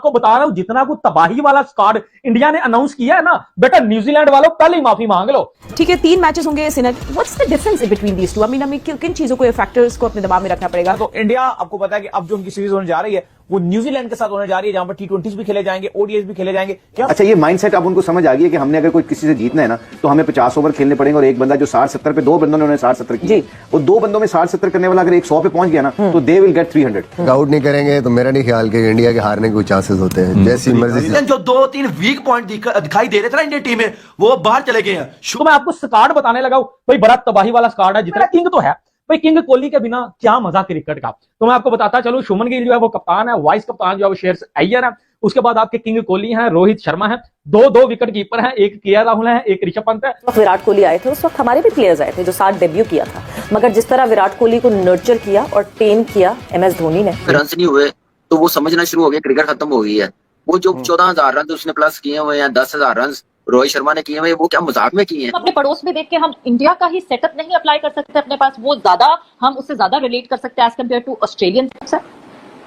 आपको बता रहा हूं, जितना कुछ तबाही वाला स्क्वाड इंडिया ने अनाउंस किया है ना, बेटा न्यूजीलैंड वालों पहले ही माफी मांग लो। ठीक है, 3 मैचेस होंगे Sinner, what's the difference between these two? I mean हमें किन चीजों को, फैक्टर्स को अपने दिमाग में रखना पड़ेगा? तो इंडिया, आपको पता है कि अब जो उनकी सीरीज होने जा रही है वो न्यूजीलैंड के साथ होने जा रही है, जहां पर टी20 भी खेले जाएंगे, ओडीआईस भी खेले जाएंगे। क्या अच्छा, ये माइंडसेट अब उनको समझ आ गई है कि हमने अगर कोई किसी से जीतना है ना तो हमें 50 ओवर खेलने पड़ेंगे, और एक बंदा जो 60-70 पे, 2 बंदों ने उन्होंने 60-70 किए, वो 2 बंदों में 60-70 करने वाला अगर एक 100 पे पहुंच गया ना तो दे विल गेट 300। आउट नहीं करेंगे तो मेरा नहीं ख्याल कि इंडिया के हारने के कोई चांसेस होते हैं। जैसी मर्जी से जो 2-3 वीक पॉइंट दिखाई दे रहे थे ना इंडियन टीम में, वो बाहर चले गए हैं। तो मैं आपको स्क्वाड बताने लगा हूं, भाई बड़ा तबाही वाला स्क्वाड है। जितना किंग तो है भाई, किंग कोहली के बिना क्या मजा क्रिकेट का। तो मैं आपको बताता चलूं, शुभमन गिल जो है वो कप्तान है, वाइस कप्तान जो है वो शेरस अय्यर है, उसके बाद आपके किंग कोहली हैं, रोहित शर्मा है, 2 विकेट कीपर हैं, एक केएल राहुल है, एक ऋषभ पंत है। विराट कोहली आए थे उस वक्त हमारे भी प्लेयर्स आए थे जो साथ डेब्यू किया था, मगर जिस तरह विराट कोहली को नर्चर किया और टेम किया MS धोनी ने, रन नहीं हुए तो वो समझना शुरू हो गया क्रिकेट खत्म हो गई है। वो जो 14,000 रन उसने प्लस किए हुए हैं, 10,000 रन रोहित शर्मा ने किए हुए, वो क्या मजाक में किए हैं? अपने पड़ोस में देख के हम इंडिया का ही सेटअप नहीं अप्लाई कर सकते अपने पास, वो ज्यादा हम उससे ज्यादा रिलेट कर सकते हैं एज कम्पेयर टू ऑस्ट्रेलियन।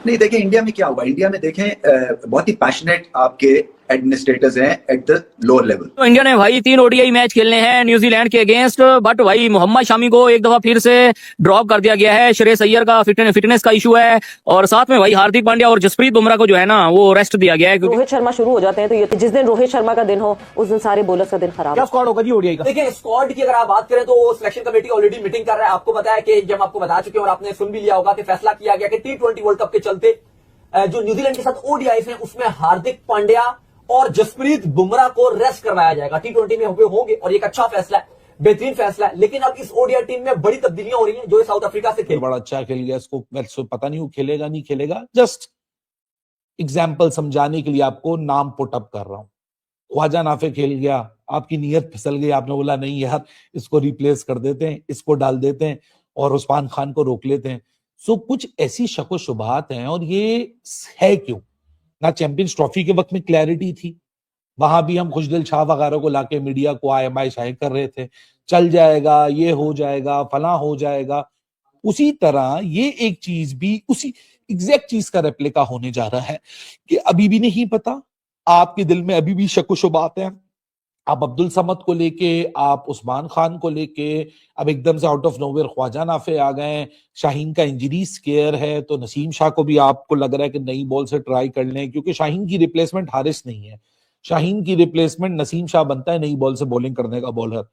नहीं, देखें इंडिया में क्या हुआ, इंडिया में देखें बहुत ही पैशनेट आपके एडमिनिस्ट्रेटर्स हैं एट द लोअर लेवल। तो इंडिया ने भाई 3 ODI मैच खेलने हैं न्यूजीलैंड के अगेंस्ट, बट भाई मोहम्मद शामी को एक दफा फिर से ड्रॉप कर दिया गया है। श्रेयस अय्यर का फिटनेस का इशू है, और साथ में भाई हार्दिक पांड्या और जसप्रीत बुमराह को जो है ना वो रेस्ट दिया गया है। रोहित शर्मा शुरू हो जाते हैं तो ये जिस दिन रोहित शर्मा का दिन हो उस दिन सारे बॉलर्स का दिन खराब। क्या स्क्वाड होगा जी ओडीआई का? देखिए स्क्वाड की अगर आप बात करें तो सिलेक्शन कमेटी ऑलरेडी मीटिंग कर रहा है। आपको पता है कि जब आपको बता चुके हैं और आपने सुन भी लिया होगा कि फैसला किया गया कि T20 वर्ल्ड कप के चलते जो न्यूजीलैंड के साथ ODIs हैं उसमें हार्दिक पांड्या और जसप्रीत बुमराह को रेस्ट करवाया जाएगा। T20 में होंगे और एक अच्छा फैसला है, बेहतरीन फैसला है। लेकिन अब इस ODI टीम में बड़ी तब्दीलियां हो रही हैं। जो साउथ अफ्रीका से खेल बड़ा अच्छा खेल गया, इसको पता नहीं वो खेलेगा नहीं खेलेगा, जस्ट एग्जाम्पल समझाने के लिए आपको नाम पुट अप कर रहा हूं। ख्वाजा नाफे खेल गया, आपकी नीयत फिसल गई, आपने बोला नहीं यार इसको रिप्लेस कर देते हैं, इसको डाल देते हैं और उस्मान खान को रोक लेते हैं। सो कुछ ऐसी शको शुबात हैं, और ये है क्यों ना? चैंपियंस ट्रॉफी के वक्त में क्लैरिटी थी, वहां भी हम खुशदिल शाह वगैरह को लाके मीडिया को IMI शाये कर रहे थे, चल जाएगा, ये हो जाएगा, फला हो जाएगा। उसी तरह ये एक चीज भी उसी एग्जैक्ट चीज का रेप्लिका होने जा रहा है कि अभी भी नहीं पता, आपके दिल में अभी भी शक शुबात है। आप अब्दुल समद को लेके, आप उस्मान खान को लेके, अब एकदम से out of nowhere Khawaja Nafay आ गए, शाहीन का इंजरी स्केयर है, तो नसीम शाह को भी आपको लग रहा है कि नई बॉल से ट्राई कर लें, क्योंकि शाहीन की रिप्लेसमेंट हारिस नहीं है, शाहीन की रिप्लेसमेंट नसीम शाह बनता है नई बॉल से बॉलिंग करने का बॉलर।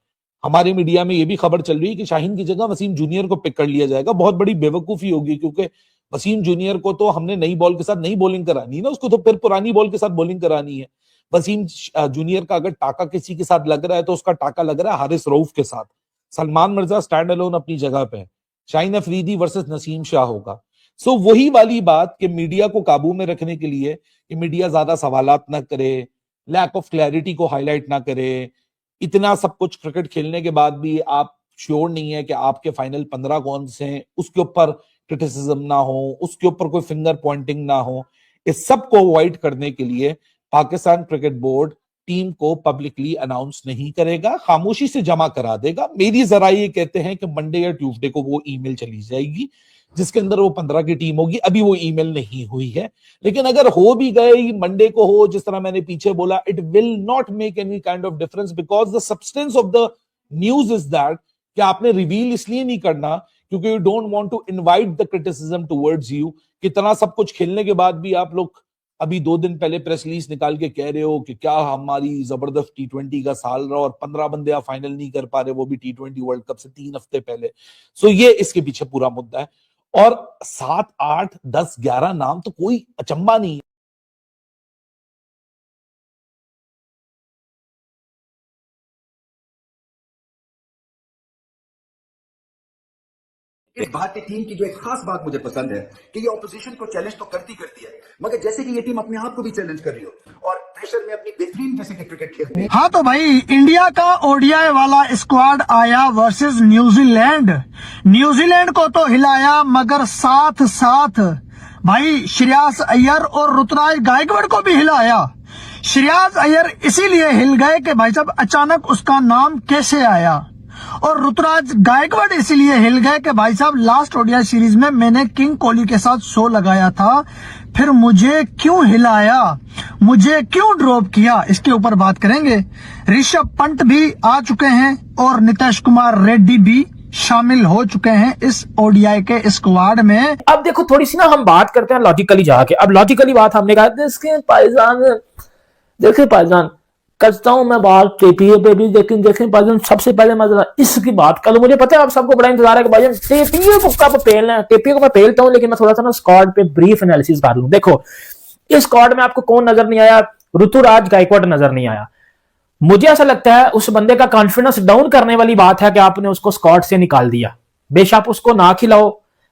हमारे मीडिया में ये भी खबर चल रही है कि शाहीन की जगह वसीम जूनियर को पिक कर लिया जाएगा। बहुत बड़ी बेवकूफी होगी, क्योंकि वसीम जूनियर को तो हमने नई बॉल के साथ नई बॉलिंग करानी है ना, उसको तो फिर पुरानी बॉल के साथ बॉलिंग करानी है। वसीम जूनियर का अगर टाका किसी के साथ लग रहा है तो उसका टाका लग रहा है हारिस रऊफ के साथ। सलमान मिर्जा स्टैंड अलोन अपनी जगह पे, शाहीन अफरीदी वर्सेस नसीम शाह होगा। सो वही वाली बात कि मीडिया को काबू में रखने के लिए कि मीडिया ज्यादा सवालात ना करे, लैक ऑफ क्लैरिटी को हाईलाइट ना करे, इतना सब कुछ क्रिकेट खेलने के बाद भी आप श्योर नहीं है कि आपके फाइनल 15 कौन से हैं, उसके ऊपर क्रिटिसिज्म ना हो, उसके ऊपर कोई फिंगर पॉइंटिंग ना हो। इस सब को अवॉइड करने के लिए पाकिस्तान क्रिकेट बोर्ड टीम को पब्लिकली अनाउंस नहीं करेगा, खामोशी से जमा करा देगा। मेरी जरा ये कहते हैं कि मंडे या ट्यूसडे को वो ईमेल चली जाएगी जिसके अंदर वो 15 की टीम होगी। अभी वो ईमेल नहीं हुई है, लेकिन अगर हो भी गए मंडे को हो, जिस तरह मैंने पीछे बोला, it will not make any kind of difference, because the substance of the news is that कि आपने रिवील इसलिए नहीं करना क्योंकि you don't want to invite the criticism towards you. कितना सब कुछ खेलने के बाद भी आप लोग अभी 2 दिन पहले प्रेस रिलीज निकाल के कह रहे हो कि क्या हमारी जबरदस्त T20 का साल रहा, और 15 बंदे आप फाइनल नहीं कर पा रहे, वो भी T20 वर्ल्ड कप से 3 हफ्ते पहले। सो ये इसके पीछे पूरा मुद्दा है। और 7, 8, 10, 11 नाम तो कोई अचंबा नहीं है। इस भारतीय टीम की जो एक खास बात मुझे पसंद है कि ये ऑपोजिशन को चैलेंज तो करती है, मगर जैसे कि ये टीम अपने आप को भी चैलेंज कर रही हो और प्रेशर में अपनी बेहतरीन जैसे कि क्रिकेट खेलती है। हाँ तो भाई इंडिया का ODI वाला स्क्वाड आया वर्सेस न्यूजीलैंड। न्यूजीलैंड को तो हिलाया, मगर साथ साथ भाई श्रेयस अय्यर और ऋतुराज गायकवाड़ को भी हिलाया। श्रेयस अय्यर इसीलिए हिल गए कि भाई साहब अचानक उसका नाम कैसे आया, और ऋतुराज गायकवाड़ इसीलिए हिल गए कि भाई साहब लास्ट ओडीआई सीरीज में मैंने किंग कोहली के साथ शो लगाया था, फिर मुझे क्यों हिलाया, मुझे क्यों ड्रॉप किया, इसके ऊपर बात करेंगे। ऋषभ पंत भी आ चुके हैं और नीतीश कुमार रेड्डी भी शामिल हो चुके हैं इस ओडीआई के स्क्वाड में। अब देखो थोड़ी सी ना हम बात करते हैं लॉजिकली जाके। अब लॉजिकली बात हमने कहा देखिए पाकिस्तान करता हूं मैं बात टीपीए पे भी, लेकिन देखिए भाईजान सबसे पहले मैं जरा इसकी बात करूं। मुझे पता है आप सबको बड़ा इंतजार है कि भाईजान टीपीए को कब पेलना है। टीपीए को मैं पेलता हूं, लेकिन मैं थोड़ा सा ना स्क्वाड पे ब्रीफ एनालिसिस कर लूं। देखो इस स्क्वाड में आपको कौन नजर नहीं आया? ऋतुराज गायकवाड़ नजर नहीं आया। मुझे ऐसा लगता है उस बंदे का कॉन्फिडेंस डाउन करने वाली बात है कि आपने उसको स्क्वाड से निकाल दिया। बेशक उसको ना खिलाओ,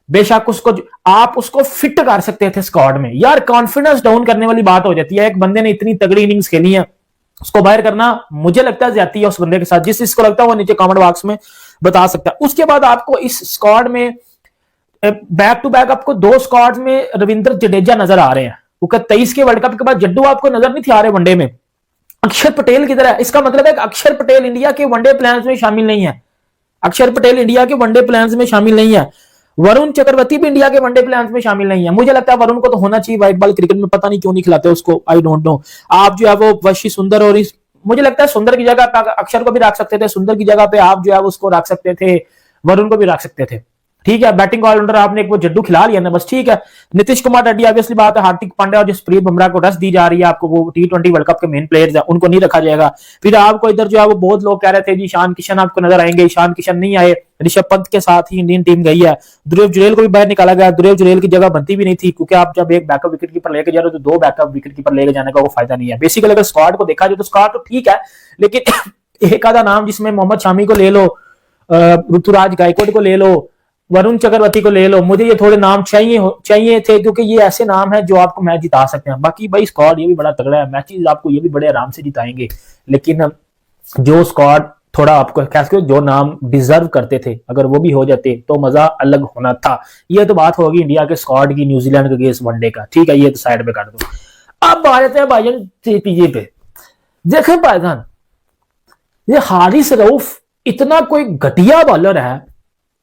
बेशक उसको आप उसको फिट कर सकते थे स्क्वाड में, यार कॉन्फिडेंस डाउन करने वाली बात हो जाती है। एक बंदे ने इतनी तगड़ी इनिंग्स खेली है, उसको बाहर करना मुझे लगता है ज्यादती है उस बंदे के साथ। जिसको लगता है वो नीचे कमेंट बॉक्स में बता सकता है। उसके बाद आपको इस स्क्वाड में बैक टू बैक आपको दो स्क्वाड में रविंद्र जडेजा नजर आ रहे हैं, क्योंकि 23 के वर्ल्ड कप के बाद जड्डू आपको नजर नहीं थे आ रहे वनडे में। अक्षर पटेल किधर है? इसका मतलब है कि अक्षर पटेल इंडिया के वनडे प्लान्स में शामिल नहीं है। अक्षर पटेल इंडिया के वनडे प्लान्स में शामिल नहीं है। वरुण चक्रवर्ती भी इंडिया के वनडे प्लान्स में शामिल नहीं है। मुझे लगता है वरुण को तो होना चाहिए व्हाइट बॉल क्रिकेट में, पता नहीं क्यों नहीं खिलाते उसको, आई डोंट नो। आप जो है वो वशी सुंदर और मुझे लगता है सुंदर की जगह पे अक्षर को भी रख सकते थे, सुंदर की जगह पे आप जो है उसको रख सकते थे, वरुण को भी रख सकते थे। ठीक है, बैटिंग ऑलराउंडर आपने एक वो जड्डू खिला लिया ना, बस ठीक है। नीतीश कुमार रेड्डी ऑब्वियसली बात है, हार्दिक पांड्या और जसप्रीत बुमराह को रस दी जा रही है, आपको वो T20 वर्ल्ड कप के मेन प्लेयर्स हैं, उनको नहीं रखा जाएगा। फिर आपको इधर जो है वो बहुत लोग कह रहे थे जी ईशान किशन आपको नजर आएंगे, ईशान किशन नहीं आए। ऋषभ पंत के साथ ही इंडियन टीम गई है। ध्रुव जुरेल को भी बाहर निकाला गया। ध्रुव जुरेल की जगह बनती भी नहीं थी, क्योंकि आप जब एक बैकअप विकेट कीपर लेके जा रहे हो तो दो बैकअप विकेट कीपर लेके जाने का वो फायदा नहीं है। बेसिकली अगर स्क्वाड को देखा जाए तो स्क्वाड तो ठीक है, लेकिन एक आधा नाम जिसमें मोहम्मद शामी को ले लो, ऋतुराज गायकवाड़ को ले लो, वरुण चक्रवर्ती को ले लो, मुझे ये थोड़े नाम चाहिए थे, क्योंकि ये ऐसे नाम है जो आपको मैच जिता सकते हैं। बाकी भाई स्क्वाड ये भी बड़ा तगड़ा है, मैचेस आपको ये भी बड़े आराम से जिताएंगे, लेकिन जो स्क्वाड थोड़ा आपको कैसे जो नाम डिजर्व करते थे अगर वो भी हो जाते तो मजा अलग होना था। ये तो बात होगी इंडिया के स्क्वाड की न्यूजीलैंड के अगेंस्ट वनडे का, ठीक है, ये तो साइड पे कर दो। अब आ जाते हैं भाईजान टीपीए पे। देखें भाईजान ये हारिस रऊफ इतना कोई घटिया बॉलर है,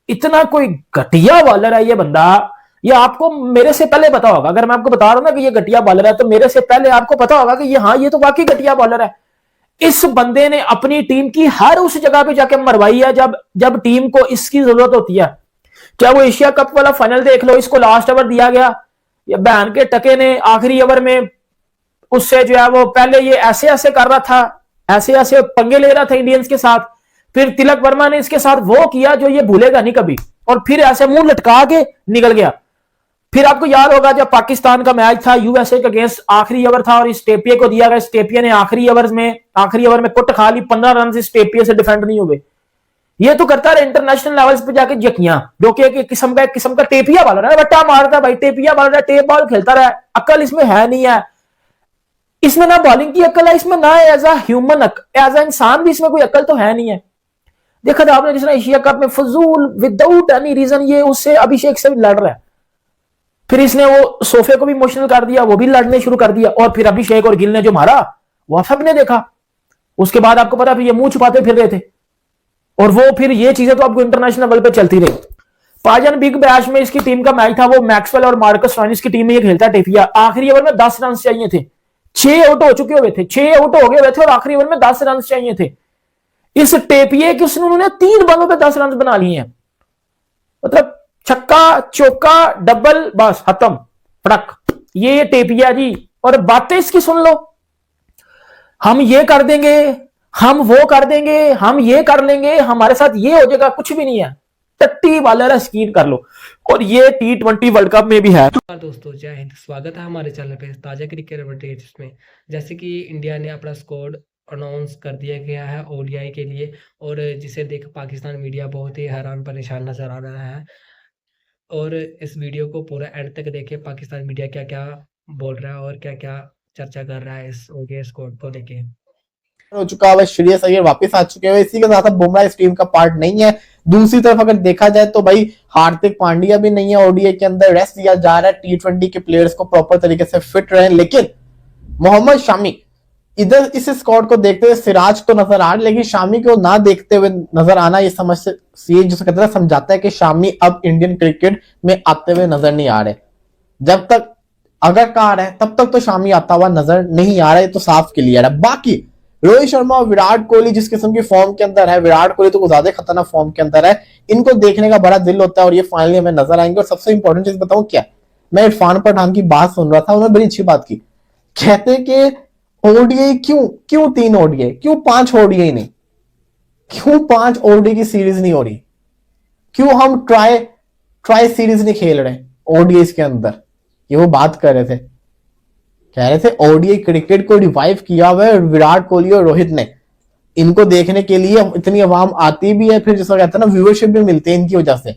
इतना कोई घटिया बॉलर है ये बंदा। ये आपको मेरे से पहले पता होगा, अगर मैं आपको बता रहा हूं ना कि ये घटिया बॉलर है तो मेरे से पहले आपको पता होगा कि ये हाँ ये तो वाकई घटिया बॉलर है। इस बंदे ने अपनी टीम की हर उस जगह पे जाके मरवाई है जब टीम को इसकी जरूरत होती है। क्या वो एशिया कप वाला फाइनल देख लो, इसको लास्ट ओवर दिया गया, या बहन के टके ने आखिरी ओवर में उससे जो है वो पहले ये ऐसे ऐसे कर रहा था, ऐसे ऐसे पंगे ले रहा था इंडियंस के साथ। फिर तिलक वर्मा ने इसके साथ वो किया जो ये भूलेगा नहीं कभी, और फिर ऐसे मुंह लटका के निकल गया। फिर आपको याद होगा जब पाकिस्तान का मैच था यूएसए के अगेंस्ट, आखिरी ओवर था और स्टेपिया को दिया गया। स्टेपिया ने आखिरी ओवर में कुट खा ली, 15 रन से स्टेपिया से डिफेंड नहीं हुए। ये तो करता रहे इंटरनेशनल लेवल्स पे जाके जकियां, जो कि एक किस्म का टेपिया बॉलर है, बट्टा मारता भाई, टेपिया बॉलर है, टेप बॉल खेलता रहा। अकल इसमें है नहीं है, इसमें ना बॉलिंग की अकल है, इसमें ना as a human as a इंसान भी इसमें कोई अकल तो है नहीं है। देखा था आपने जिसने एशिया कप में फजूल विदाउट एनी रीजन ये उससे अभिषेक से भी लड़ रहा है, फिर इसने वो सोफे को भी इमोशनल कर दिया, वो भी लड़ने शुरू कर दिया, और फिर अभिषेक और गिल ने जो मारा वो सबने देखा। उसके बाद आपको पता फिर ये मुंह छुपाते फिर रहे थे, और वो फिर ये चीजें तो आपको इंटरनेशनल लेवल पे चलती रही। पाजन बिग बैश में इसकी टीम का मैच था, वो मैक्सवेल और मार्कस स्टोइनिस की टीम में ये खेलता टेपिया। आखिरी ओवर में 10 रन चाहिए थे, 6 आउट हो चुके हुए थे, 6 आउट हो गए हुए थे और आखिरी ओवर में 10 रन चाहिए थे। इस टेपिए के उन्होंने 3 बॉलों पे 10 रन बना लिए हैं, मतलब छक्का चौका डबल, बस खत्म फटक। ये टेपिया जी, और बातें इसकी सुन लो, हम ये कर देंगे, हम वो कर देंगे, हम ये कर लेंगे, हमारे साथ ये हो जाएगा, कुछ भी नहीं है, टट्टी वाला स्कीन कर लो। और ये T20 वर्ल्ड कप में भी है। दोस्तों जय हिंद, स्वागत है हमारे चैनल पे ताजा क्रिकेट अपडेट्स में। जैसे कि इंडिया ने अपना स्क्वाड अनाउंस कर दिया गया है ओडीआई के लिए, और जिसे देख पाकिस्तान मीडिया बहुत ही हैरान परेशान नजर आ रहा है। और इस वीडियो को पूरा एंड तक देखिए, पाकिस्तान मीडिया क्या क्या बोल रहा है और क्या क्या चर्चा कर रहा है इस ओडीआई स्क्वाड को लेके। हो चुका है, श्रेयस अय्यर वापस आ चुके हैं, इसी के साथ बुमराह इस टीम का पार्ट नहीं है। दूसरी तरफ अगर देखा जाए तो भाई हार्दिक पांड्या भी नहीं है ओडीआई के अंदर, रेस्ट दिया जा रहा है T20 के प्लेयर्स को प्रॉपर तरीके से फिट रहे। लेकिन मोहम्मद शामी इधर इस स्क्वाड को देखते हुए सिराज तो नजर आ रहा है, लेकिन शामी को ना देखते हुए नजर आना ये समझ से ये जो कहते हैं समझाता है कि शामी अब इंडियन क्रिकेट में आते हुए नजर नहीं आ रहे। जब तक अगर कार है तब तक तो शामी आता हुआ नजर नहीं आ रहा है, तो साफ क्लियर है। बाकी रोहित शर्मा और विराट कोहली जिस किस्म की फॉर्म के अंदर है, विराट कोहली तो ज्यादा खतरनाक फॉर्म के अंदर है, इनको देखने का बड़ा दिल होता है और ये फाइनली हमें नजर आएंगे। और सबसे इंपॉर्टेंट चीज बताऊं क्या, मैं इरफान पठान की बात सुन रहा था, उन्होंने बड़ी अच्छी बात की, कहते कि ओडीआई क्यों 3 ओडीआई, क्यों 5 ओडीआई नहीं, क्यों 5 ओडीआई की सीरीज नहीं हो रही, क्यों हम ट्राई सीरीज नहीं खेल रहे ओडीआई के अंदर। ये वो बात कर रहे थे, कह रहे थे ओडीआई क्रिकेट को रिवाइव किया हुआ है विराट कोहली और रोहित ने, इनको देखने के लिए इतनी आवाम आती भी है, फिर जिसको कहते हैं ना व्यूअरशिप भी मिलती है इनकी वजह से,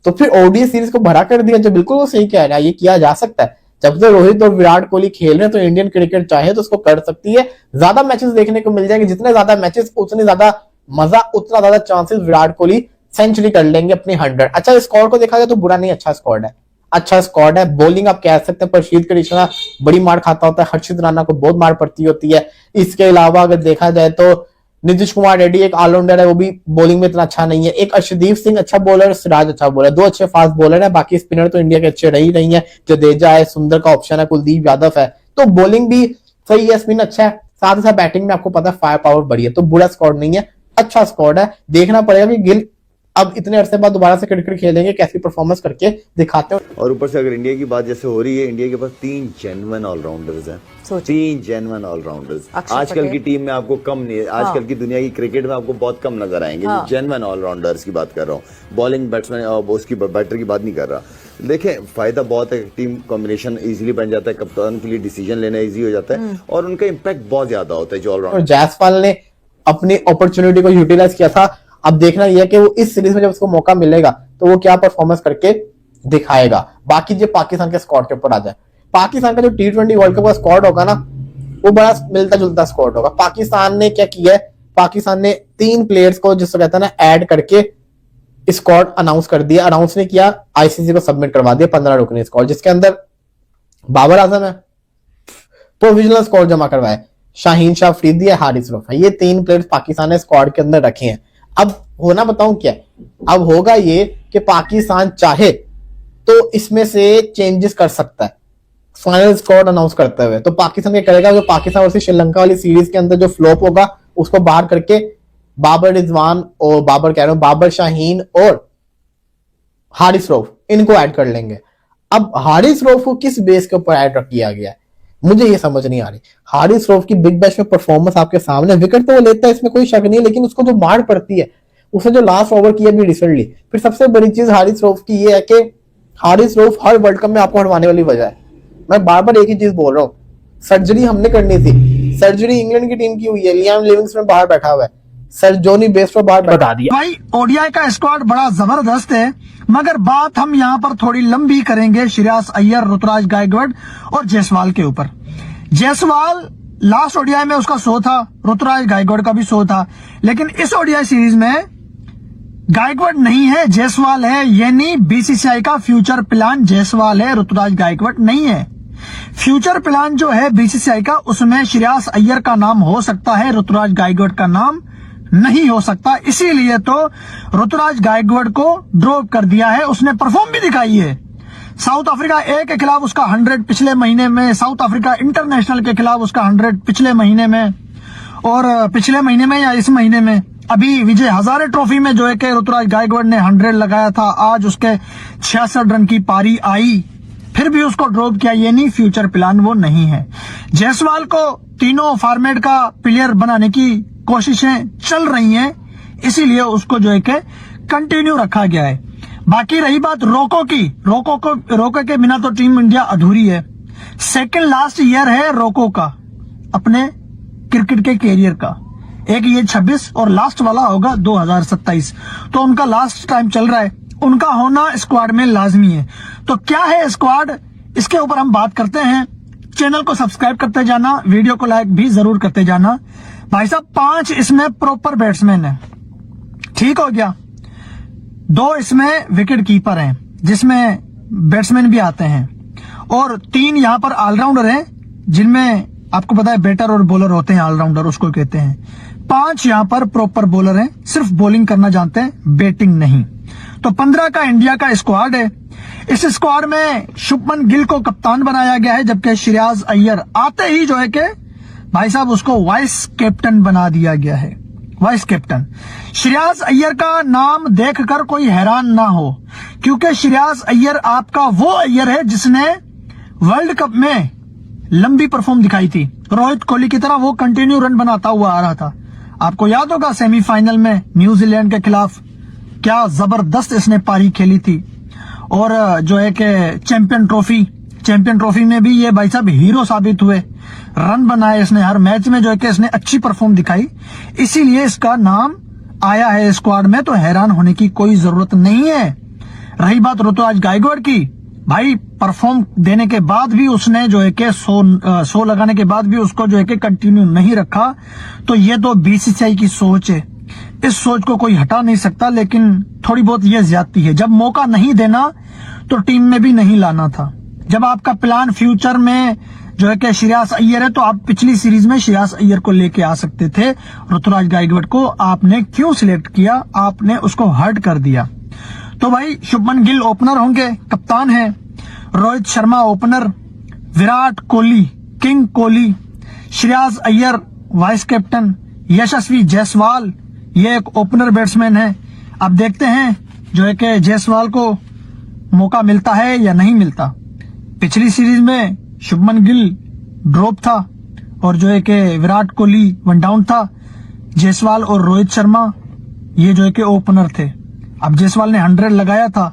तो फिर ओडीआई सीरीज को भरा कर दिया। जो बिल्कुल वो सही कह रहा है, ये किया जा सकता है। जब तक रोहित और विराट कोहली खेल रहे हैं तो इंडियन क्रिकेट चाहे तो उसको कर सकती है, ज्यादा मैचेस देखने को मिल जाएंगे, जितने ज्यादा मैचेस उतने ज्यादा मजा, उतना ज्यादा चांसेस विराट कोहली सेंचुरी कर लेंगे अपनी 100। अच्छा स्कोर को देखा जाए तो बुरा नहीं, अच्छा स्कोर है, अच्छा स्क्वाड है। बॉलिंग आप कह सकते हैं परशीद कृष्णा बड़ी मार खाता होता है, हर्षित राणा को बहुत मार पड़ती होती है। इसके अलावा अगर देखा जाए तो नीतीश कुमार रेड्डी एक ऑलराउंडर है, वो भी बॉलिंग में इतना अच्छा नहीं है। एक अर्शदीप सिंह अच्छा बॉलर, सिराज अच्छा बॉलर, 2 अच्छे फास्ट बॉलर है। बाकी स्पिनर तो इंडिया के अच्छे रही नहीं है, जडेजा है, सुंदर का ऑप्शन है, कुलदीप यादव है, तो बॉलिंग भी सही है, स्पिन अच्छा है, साथ ही साथ बैटिंग में आपको पता है फायर पावर बढ़ी है, तो बुरा स्क्वाड नहीं है, अच्छा स्क्वाड है। देखना पड़ेगा कि गिल अब इतने अरसे बाद दोबारा से क्रिकेट खेलेंगे, कैसी परफॉर्मेंस करके दिखाते हैं। और ऊपर से अगर इंडिया की बात जैसे हो रही है, इंडिया के पास 3 जेन्युइन ऑलराउंडर्स हैं, 3 जेन्युइन ऑलराउंडर्स। आजकल की टीम में आपको कम नहीं है, आजकल की दुनिया की क्रिकेट में आपको बहुत कम नजर आएंगे। जेन्युइन ऑलराउंडर्स की बात कर रहा हूँ, बॉलिंग बैट्समैन उसकी बैटर की बात नहीं कर रहा। देखें फायदा बहुत है, टीम कॉम्बिनेशन इजीली बन जाता है, कप्तान के लिए डिसीजन लेना इजी हो जाता है और उनका इम्पैक्ट बहुत ज्यादा होता है जो ऑलराउंडर। जायसवाल ने अपनी अपॉर्चुनिटी को यूटिलाइज किया था, अब देखना यह है कि वो इस सीरीज में जब उसको मौका मिलेगा तो वो क्या परफॉर्मेंस करके दिखाएगा। बाकी जो पाकिस्तान के स्क्वाड के ऊपर आ जाए, पाकिस्तान का जो T20 वर्ल्ड कप का स्क्वाड होगा ना, वो बड़ा मिलता जुलता स्क्वाड होगा। पाकिस्तान ने क्या किया है, पाकिस्तान ने 3 प्लेयर्स को जिसको कहता है ना ऐड करके स्क्वाड अनाउंस कर दिया, अनाउंस नहीं किया, आईसीसी को सबमिट करवा दिया 15 रुकनी स्क्वाड, जिसके अंदर बाबर आजम है, प्रोविजनल स्क्वाड जमा करवाए, शाहीन शाह अफरीदी है, हारिस रऊफ है, ये 3 प्लेयर्स पाकिस्तान ने स्क्वाड के अंदर रखे हैं। अब होना बताऊं क्या, अब होगा ये कि पाकिस्तान चाहे तो इसमें से चेंजेस कर सकता है फाइनल स्क्वाड अनाउंस करते हुए। तो पाकिस्तान क्या करेगा, जो पाकिस्तान वर्सेस श्रीलंका वाली सीरीज के अंदर जो फ्लॉप होगा उसको बाहर करके बाबर रिजवान और बाबर शाहीन और हारिस रऊफ इनको ऐड कर लेंगे। अब हारिस रऊफ को किस बेस के ऊपर ऐड किया गया है मुझे ये समझ नहीं आ रही। हारिस रऊफ की बिग बैश में परफॉर्मेंस आपके सामने, विकेट तो वो लेता है इसमें कोई शक नहीं है, लेकिन उसको जो मार पड़ती है, उसने जो लास्ट ओवर किया भी रिसेंटली। फिर सबसे बड़ी चीज हारिस रऊफ की ये है कि हारिस रऊफ हर वर्ल्ड कप में आपको हटवाने वाली वजह है। मैं बार बार एक ही चीज बोल रहा हूँ, सर्जरी हमने करनी थी, सर्जरी इंग्लैंड की टीम की हुई है, लियाम लिविंगस्टन बाहर बैठा हुआ है, सर्जोनी बेस्टो बाहर बता दिया। भाई ओडीआई का स्क्वाड बड़ा जबरदस्त है, मगर बात हम यहाँ पर थोड़ी लंबी करेंगे श्रेयस अय्यर, ऋतुराज गायकवाड़ और जायसवाल के ऊपर। जायसवाल लास्ट ओडीआई में उसका शो था, ऋतुराज गायकवाड़ का भी शो था, लेकिन इस ओडीआई सीरीज में गायकवाड़ नहीं है, जायसवाल है, यानी बीसीसीआई का फ्यूचर प्लान जायसवाल है, ऋतुराज गायकवाड़ नहीं है। फ्यूचर प्लान जो है बीसीसीआई का, उसमें श्रेयस अय्यर का नाम हो सकता है, ऋतुराज गायकवाड़ का नाम नहीं हो सकता। इसीलिए तो ऋतुराज गायकवाड़ को ड्रॉप कर दिया है। उसने परफॉर्म भी दिखाई है, साउथ अफ्रीका ए के खिलाफ उसका 100 पिछले महीने में, साउथ अफ्रीका इंटरनेशनल के खिलाफ उसका 100 पिछले महीने में, और पिछले महीने में या इस महीने में अभी विजय हजारे ट्रॉफी में जो है कि ऋतुराज गायकवाड़ ने 100 लगाया था, आज उसके 66 रन की पारी आई, फिर भी उसको ड्रॉप किया। ये नहीं, फ्यूचर प्लान वो नहीं है। जायसवाल को तीनों फॉर्मेट का प्लेयर बनाने की कोशिशें चल रही हैं, इसीलिए उसको जो है कि कंटिन्यू रखा गया है। बाकी रही बात रोको की, रोको के बिना तो टीम इंडिया अधूरी है। सेकंड लास्ट ईयर है रोको का अपने क्रिकेट के कैरियर का, एक ये 26 और लास्ट वाला होगा 2027, तो उनका लास्ट टाइम चल रहा है, उनका होना स्क्वाड में लाजमी है। तो क्या है स्क्वाड, इसके ऊपर हम बात करते हैं। चैनल को सब्सक्राइब करते जाना, वीडियो को लाइक भी जरूर करते जाना। भाई साहब 5 इसमें प्रॉपर बैट्समैन है, ठीक हो गया, 2 इसमें विकेट कीपर हैं जिसमें बैट्समैन भी आते हैं, और 3 यहां पर ऑलराउंडर हैं जिनमें आपको पता है बैटर और बॉलर होते हैं, ऑलराउंडर उसको कहते हैं। 5 यहाँ पर प्रॉपर बॉलर हैं, सिर्फ बॉलिंग करना जानते हैं, बैटिंग नहीं। तो 15 का इंडिया का स्क्वाड है। इस स्क्वाड में शुभमन गिल को कप्तान बनाया गया है, जबकि श्रेयस अय्यर आते ही जो है कि भाई साहब उसको वाइस कैप्टन बना दिया गया है, वाइस कैप्टन। श्रेयस अय्यर का नाम देखकर कोई हैरान ना हो, क्योंकि श्रेयस अय्यर आपका वो अय्यर है जिसने वर्ल्ड कप में लंबी परफॉर्म दिखाई थी। रोहित कोहली की तरह वो कंटिन्यू रन बनाता हुआ आ रहा था। आपको याद होगा सेमीफाइनल में न्यूजीलैंड के खिलाफ क्या जबरदस्त इसने पारी खेली थी। और जो है कि चैंपियन ट्रॉफी में भी ये भाई साहब हीरो साबित हुए, रन बनाए इसने हर मैच में, जो है कि इसने अच्छी परफॉर्म दिखाई, इसीलिए इसका नाम आया है स्क्वाड में। तो हैरान होने की कोई जरूरत नहीं है। रही बात ऋतुराज गायकवाड़ की, भाई परफॉर्म देने के बाद भी उसने जो है कि 100 लगाने के बाद भी उसको जो है कि कंटिन्यू नहीं रखा। तो ये तो बीसीसीआई की सोच है, इस सोच को कोई हटा नहीं सकता, लेकिन थोड़ी बहुत ये ज्यादती है। जब मौका नहीं देना तो टीम में भी नहीं लाना था। जब आपका प्लान फ्यूचर में जो है कि श्रेयस अय्यर है, तो आप पिछली सीरीज में श्रेयस अय्यर को लेके आ सकते थे। ऋतुराज गायकवाड़ को आपने क्यों सिलेक्ट किया, आपने उसको हर्ट कर दिया। तो भाई शुभमन गिल ओपनर होंगे, कप्तान है। Rohit Sharma opener, Virat Kohli king Kohli, Shreyas Iyer vice captain, Yashasvi Jaiswal ये एक ओपनर बैट्समैन है। अब देखते हैं जो है कि जायसवाल को मौका मिलता है या नहीं मिलता। पिछली सीरीज में शुभमन गिल ड्रॉप था और जो है कि विराट कोहली वन डाउन था। जायसवाल और रोहित शर्मा ये जो है कि ओपनर थे। अब जायसवाल ने 100 लगाया था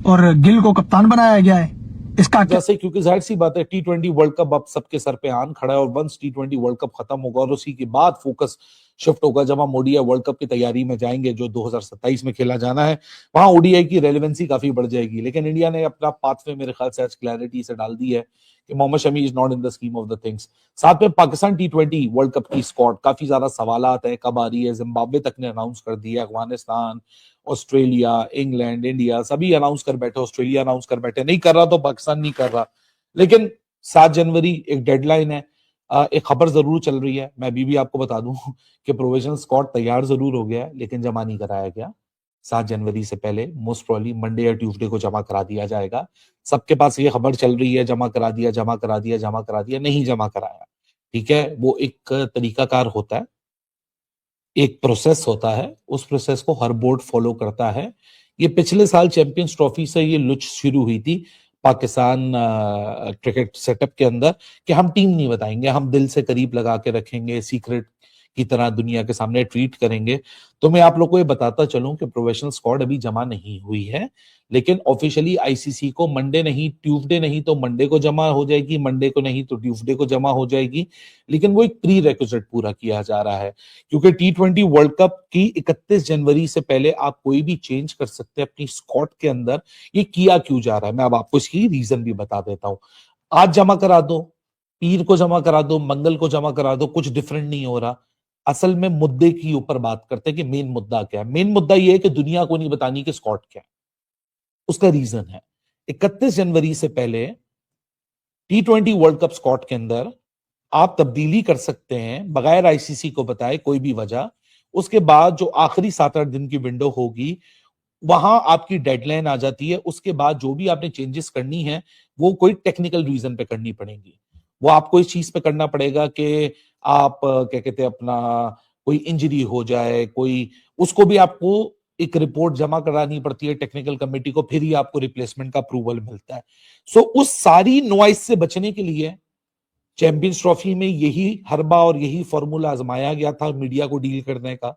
और गिल को कप्तान बनाया गया है। इसका जैसे क्योंकि जाहिर सी बात है T20 वर्ल्ड कप अब सबके सर पे आन खड़ा है, और वंस T20 वर्ल्ड कप खत्म होगा और उसी के बाद फोकस शिफ्ट होगा जब हम ओडीआई वर्ल्ड कप की तैयारी में जाएंगे जो 2027 में खेला जाना है, वहां ओडीआई की रेलेवेंसी काफी बढ़ जाएगी। लेकिन इंडिया ने अपना पाथवे मेरे ख्याल से आज क्लैरिटी से डाल दी है कि Mohammed Shami is not in the scheme of the things. साथ में पाकिस्तान T20 वर्ल्ड कप की स्क्वाड काफी ज्यादा सवालात है, कब आ रही है। जिम्बाब्वे तक ने अनाउंस कर दिया, अफगानिस्तान, ऑस्ट्रेलिया, इंग्लैंड, इंडिया सभी अनाउंस कर बैठे। ऑस्ट्रेलिया अनाउंस कर बैठे, नहीं कर रहा तो पाकिस्तान नहीं कर रहा। लेकिन 7 जनवरी एक डेडलाइन है। एक खबर जरूर चल रही है, मैं भी आपको बता दूं कि प्रोविजनल स्क्वाड तैयार जरूर हो गया है, लेकिन जमा नहीं कराया गया। 7 जनवरी से पहले मोस्ट प्रोबेबली मंडे या ट्यूसडे को जमा करा दिया जाएगा। सबके पास ये खबर चल रही है जमा करा दिया, नहीं जमा कराया। ठीक है, वो एक तरीकाकार होता है, एक प्रोसेस होता है, उस प्रोसेस को हर बोर्ड फॉलो करता है। ये पिछले साल चैंपियंस ट्रॉफी से ये लुच शुरू हुई थी पाकिस्तान क्रिकेट सेटअप के अंदर कि हम टीम नहीं बताएंगे, हम दिल से करीब लगा के रखेंगे, सीक्रेट की तरह दुनिया के सामने ट्रीट करेंगे। तो मैं आप लोगों को ये बताता चलूं कि प्रोफेशनल स्क्वाड अभी जमा नहीं हुई है, लेकिन ऑफिशियली आईसीसी को मंडे नहीं, ट्यूसडे नहीं तो मंडे को जमा हो जाएगी, मंडे को नहीं तो ट्यूसडे को जमा हो जाएगी। लेकिन वो एक प्री रिक्विजिट पूरा किया जा रहा है, क्योंकि T20 वर्ल्ड कप की 31 जनवरी से पहले आप कोई भी चेंज कर सकते हैं अपनी स्क्वाड के अंदर। ये किया क्यों जा रहा है, मैं अब आपको इसकी रीजन भी बता देता हूं। आज जमा करा दो, पीर को जमा करा दो, मंगल को जमा करा दो, कुछ डिफरेंट नहीं हो रहा। असल में मुद्दे की ऊपर बात करते हैं कि मेन मुद्दा क्या है। मेन मुद्दा यह है कि दुनिया को नहीं बतानी कि स्क्वाड क्या है। उसका रीजन है 31 जनवरी से पहले T20 वर्ल्ड कप स्क्वाड के अंदर आप तब्दीली कर सकते हैं बगैर आईसीसी को बताए, कोई भी वजह। उसके बाद जो आखिरी 7-8 दिन की विंडो होगी वहां आपकी डेडलाइन आ जाती है। उसके बाद जो भी आपने चेंजेस करनी है वो कोई टेक्निकल रीजन पे करनी पड़ेगी। वो आपको इस चीज पे करना पड़ेगा कि आप क्या कहते हैं अपना कोई इंजरी हो जाए, कोई उसको भी आपको एक रिपोर्ट जमा करानी पड़ती है टेक्निकल कमेटी को, फिर ही आपको रिप्लेसमेंट का अप्रूवल मिलता है। सो उस सारी नॉइस से बचने के लिए चैंपियंस ट्रॉफी में यही हरबा और यही फॉर्मूला आजमाया गया था, मीडिया को डील करने का,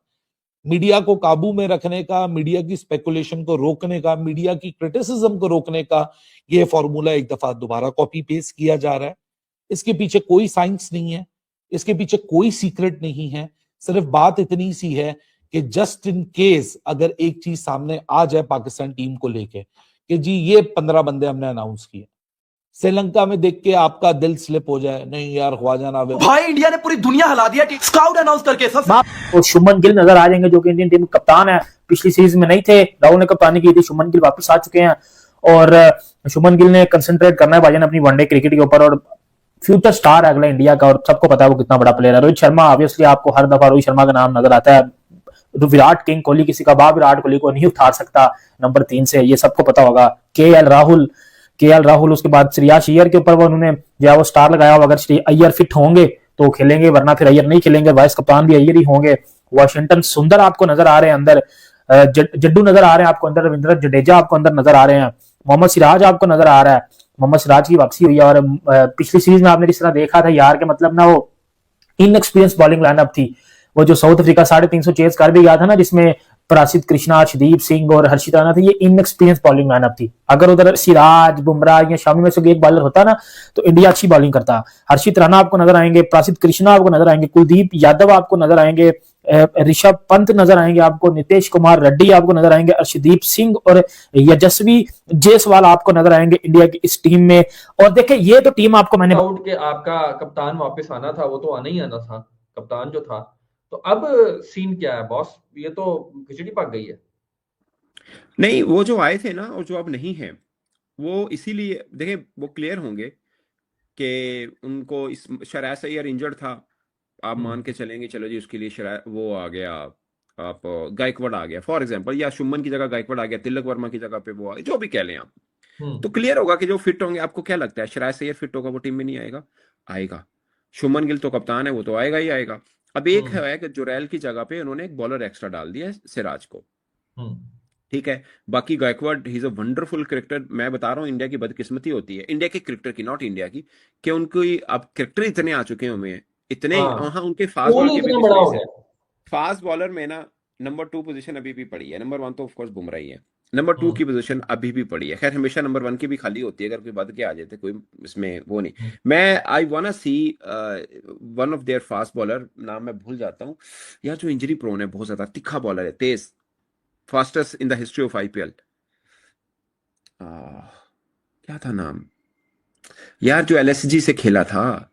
मीडिया को काबू में रखने का, मीडिया की स्पेकुलेशन को रोकने का, मीडिया की क्रिटिसिज्म को रोकने का। यह फॉर्मूला एक दफा दोबारा कॉपी पेस्ट किया जा रहा है। इसके पीछे कोई साइंस नहीं है, इसके पीछे कोई सीक्रेट नहीं है। सिर्फ बात इतनी सी है कि जस्ट इन केस अगर एक चीज सामने आ जाए पाकिस्तान टीम को लेके कि जी ये 15 बंदे हमने अनाउंस किए, श्रीलंका में देख के आपका दिल स्लिप हो जाए, नहीं यार ख्वाजा नावे भाई इंडिया ने पूरी दुनिया हिला दिया स्काउट अनाउंस करके। और शुभमन गिल नजर आ जाएंगे जो कि इंडियन टीम कप्तान है, पिछली सीरीज में नहीं थे, राहुल ने कप्तानी की थी, शुभमन गिल वापस आ चुके हैं और शुभमन गिल ने कंसंट्रेट करना है भाईजान अपनी वनडे क्रिकेट के ऊपर। और फ्यूचर स्टार है अगला इंडिया का, और सबको पता है वो कितना बड़ा प्लेयर है। रोहित शर्मा ऑब्वियसली आपको हर दफा रोहित शर्मा का नाम नजर आता है। तो विराट किंग कोहली किसी का बाप विराट कोहली को नहीं उतार सकता नंबर 3 से, ये सबको पता होगा। केएल राहुल, उसके बाद श्रेयस अय्यर के ऊपर वो उन्होंने जो है वो स्टार लगाया हुआ। अगर अय्यर फिट होंगे तो खेलेंगे, वरना फिर अय्यर नहीं खेलेंगे। वाइस कप्तान भी अय्यर ही होंगे। वाशिंगटन सुंदर आपको नजर आ रहे हैं अंदर, जड्डू नजर आ रहे हैं आपको अंदर, रविंद्र जडेजा आपको अंदर नजर आ रहे हैं, मोहम्मद सिराज आपको नजर आ रहा है। मोहम्मद सिराज की वापसी हुई है, और पिछली सीरीज में आपने जिस तरह देखा था यार के मतलब ना वो इनएक्सपीरियंस बॉलिंग लाइनअप थी। वो जो साउथ अफ्रीका 350 चेज कर भी गया था ना, जिसमें परासित कृष्णा, अर्शदीप सिंह और हर्षित राणा थे, ये इनएक्सपीरियंस बॉलिंग लाइनअप थी। अगर उधर सिराज, बुमराह या शामी में से एक बॉलर होता ना तो इंडिया अच्छी बॉलिंग करता। हर्षित राणा आपको नजर आएंगे, परासित कृष्णा आपको नजर आएंगे, कुलदीप यादव आपको नजर आएंगे, ऋषभ पंत नजर आएंगे आपको, नीतीश कुमार रेड्डी आपको नजर आएंगे, अर्शदीप सिंह और यशस्वी जायसवाल आपको नजर आएंगे इंडिया की इस टीम में। और देखिए ये तो टीम आपको मैंने आउट के आपका कप्तान वापस आना था, वो तो आना ही आना था कप्तान जो था। तो अब सीन क्या है बॉस, ये तो खिचड़ी पक गई है। नहीं, वो जो आए थे ना और जो अब नहीं है, वो इसीलिए देखें वो क्लियर होंगे कि उनको इस श्रेयस अय्यर इंजर्ड था, आप मान के चलेंगे चलो जी उसके लिए वो आ गया, आप गायकवाड़ आ गया फॉर एग्जांपल, या शुभमन की जगह गायकवाड़ आ गया, तिलक वर्मा की जगह पे वो आ गया, जो भी कह लें आप, तो क्लियर होगा कि जो फिट होंगे। आपको क्या लगता है श्रेयस अय्यर फिट होगा वो टीम में नहीं आएगा? आएगा। शुभमन गिल तो कप्तान है, वो तो आएगा ही आएगा। अब एक है कि जुरैल की जगह पे उन्होंने एक बॉलर एक्स्ट्रा डाल दिया है सिराज को, ठीक है। बाकी Gaikwad he is a wonderful cricketer. मैं बता रहा हूँ इंडिया की बदकिस्मती होती है, इंडिया के क्रिकेटर की, नॉट इंडिया की, कि उनकी अब क्रिकेटर इतने आ चुके हैं हमें, इतने हाँ उनके फास्ट बॉलर, फास्ट बॉलर में ना नंबर 2 पोजीशन अभी भी पड़ी है। नंबर 1 तो ऑफ कोर्स बुमराह ही है, नंबर 2 की पोजीशन अभी भी पड़ी है। खैर हमेशा नंबर 1 की भी खाली होती है, अगर कोई बद के आ जाते कोई इसमें वो नहीं। मैं I want to see one of their fast bowler, नाम मैं भूल जाता हूँ यार, जो इंजरी प्रोन है, बहुत ज्यादा तिखा बॉलर है, तेज, fastest in the history of IPL. क्या था नाम यार, जो एलएसजी से खेला था,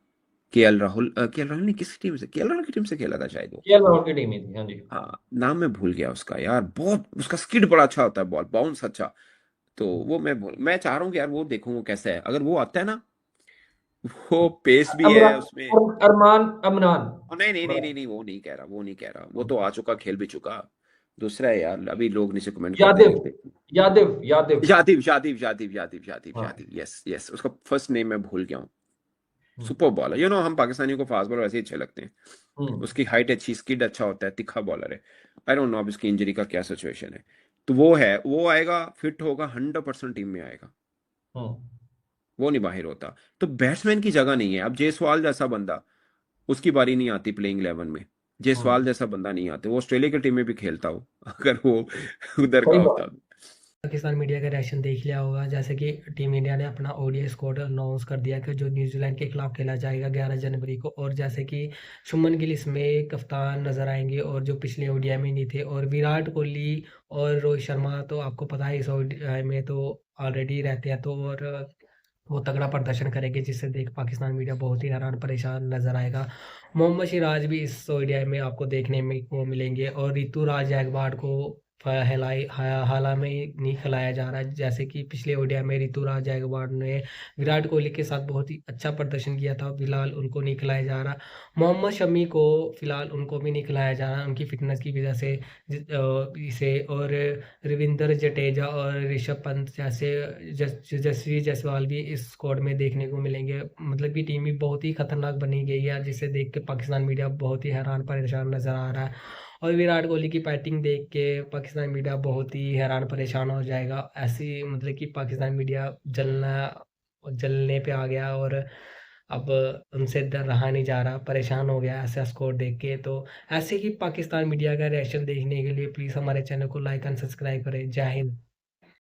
केएल राहुल ने किस टीम से, केएल राहुल की टीम से खेला था शायद वो, केएल राहुल की टीम ही थी। हाँ जी, हाँ नाम मैं भूल गया उसका यार, बहुत उसका स्किड बड़ा अच्छा होता है, बॉल बाउंस अच्छा, तो वो मैं चाह रहा हूँ कि यार वो देखूं वो कैसा है। अगर वो आता है ना, वो पेस भी है उसमें। अमनान नहीं वो नहीं कह रहा, वो तो आ चुका, खेल भी चुका। दूसरा है यार, अभी लोग नीचे कमेंट यादिव, यस उसका फर्स्ट नेम मैं भूल गया हूँ। सुपर बॉलर, हम पाकिस्तानियों को फास्ट बॉलर वैसे ही अच्छे लगते हैं। उसकी हाइट अच्छी, स्किड अच्छा होता है, तिखा बॉलर है। आई डोंट नो अब इसकी इंजरी का क्या सिचुएशन है। तो वो आएगा, फिट होगा, 100% टीम में आएगा, वो नहीं बाहर होता। तो बैट्समैन की जगह नहीं है। अब जायसवाल जैसा बंदा, उसकी बारी नहीं आती प्लेइंग 11 में। जायसवाल जैसा बंदा नहीं आता, वो ऑस्ट्रेलिया की टीम में भी खेलता हो अगर वो उधर का होता। पाकिस्तान मीडिया का रिएक्शन देख लिया होगा, जैसे कि टीम इंडिया ने अपना ओडीआई स्क्वाड अनाउंस कर दिया कि जो न्यूजीलैंड के खिलाफ खेला जाएगा 11 जनवरी को। और जैसे कि शुभमन गिल इसमें कप्तान नजर आएंगे, और जो पिछले ओडीआई में नहीं थे। और विराट कोहली और रोहित शर्मा तो आपको पता है इस ओडीआई में तो ऑलरेडी रहते हैं, तो और वो तगड़ा प्रदर्शन करेंगे, जिससे देख पाकिस्तान मीडिया बहुत ही हैरान परेशान नजर आएगा। मोहम्मद सिराज भी इस ओडीआई में आपको देखने में को मिलेंगे, और ऋतुराज गायकवाड़ को हाल में नहीं खिलाया जा रहा है। जैसे कि पिछले ओडीआई में ऋतुराज गायकवाड़ ने विराट कोहली के साथ बहुत ही अच्छा प्रदर्शन किया था, फिलहाल उनको नहीं खिलाया जा रहा। मोहम्मद शमी को फिलहाल उनको भी नहीं खिलाया जा रहा उनकी फिटनेस की वजह से इसे। और रविंद्र जडेजा और ऋषभ पंत जैसे यशस्वी जायसवाल भी इस स्क्वाड में देखने को मिलेंगे। मतलब कि टीम भी बहुत ही खतरनाक बनी गई है, जिसे देख के पाकिस्तान मीडिया बहुत ही हैरान परेशान नजर आ रहा है। और विराट कोहली की बैटिंग देख के पाकिस्तान मीडिया बहुत ही हैरान परेशान हो जाएगा। ऐसी मतलब कि पाकिस्तान मीडिया जलने पे आ गया, और अब उनसे रहा नहीं जा रहा, परेशान हो गया ऐसा स्कोर देख के। तो ऐसे ही पाकिस्तान मीडिया का रिएक्शन देखने के लिए प्लीज़ हमारे चैनल को लाइक एंड सब्सक्राइब करें। जय हिंद।